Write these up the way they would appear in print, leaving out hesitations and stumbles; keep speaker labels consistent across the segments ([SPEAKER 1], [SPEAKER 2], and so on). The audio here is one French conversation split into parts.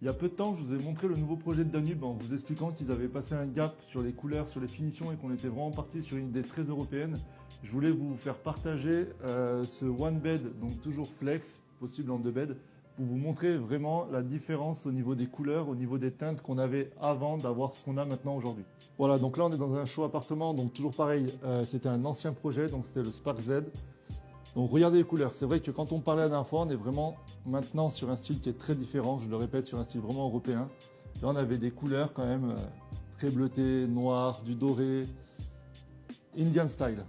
[SPEAKER 1] Il y a peu de temps, je vous ai montré le nouveau projet de Danube en vous expliquant qu'ils avaient passé un gap sur les couleurs, sur les finitions et qu'on était vraiment parti sur une idée très européenne. Je voulais vous faire partager ce one bed, donc toujours flex, possible en deux beds, pour vous montrer vraiment la différence au niveau des couleurs, au niveau des teintes qu'on avait avant d'avoir ce qu'on a maintenant aujourd'hui. Voilà, donc là on est dans un show appartement, donc toujours pareil, c'était un ancien projet, donc c'était le Spark Z. Donc regardez les couleurs, c'est vrai que quand on parlait la dernière fois, on est vraiment maintenant sur un style qui est très différent, je le répète, sur un style vraiment européen. Là on avait des couleurs quand même très bleutées, noires, du doré, Indian style.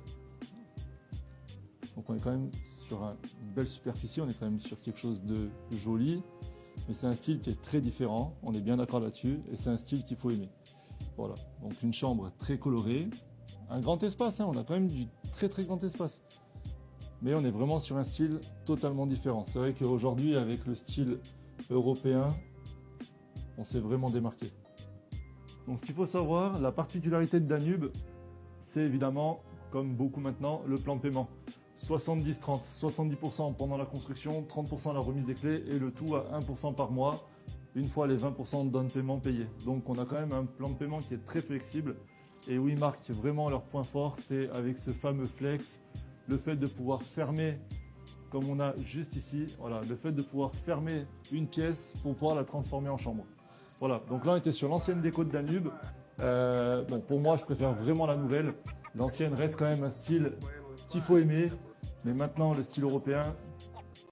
[SPEAKER 1] Donc on est quand même sur une belle superficie, on est quand même sur quelque chose de joli, mais c'est un style qui est très différent, on est bien d'accord là-dessus, et c'est un style qu'il faut aimer. Voilà, donc une chambre très colorée, un grand espace, hein, on a quand même du très grand espace. Mais on est vraiment sur un style totalement différent. C'est vrai qu'aujourd'hui, avec le style européen, on s'est vraiment démarqué. Donc ce qu'il faut savoir, la particularité de Danube, c'est évidemment, comme beaucoup maintenant, le plan de paiement. 70-30, 70% pendant la construction, 30% à la remise des clés et le tout à 1% par mois, une fois les 20% de down paiement payés. Donc on a quand même un plan de paiement qui est très flexible et où ils marquent vraiment leur point fort, c'est avec ce fameux flex, le fait de pouvoir fermer, comme on a juste ici, voilà, le fait de pouvoir fermer une pièce pour pouvoir la transformer en chambre. Voilà, donc là on était sur l'ancienne déco de Danube. Bon, pour moi je préfère vraiment la nouvelle. L'ancienne reste quand même un style qu'il faut aimer, mais maintenant le style européen,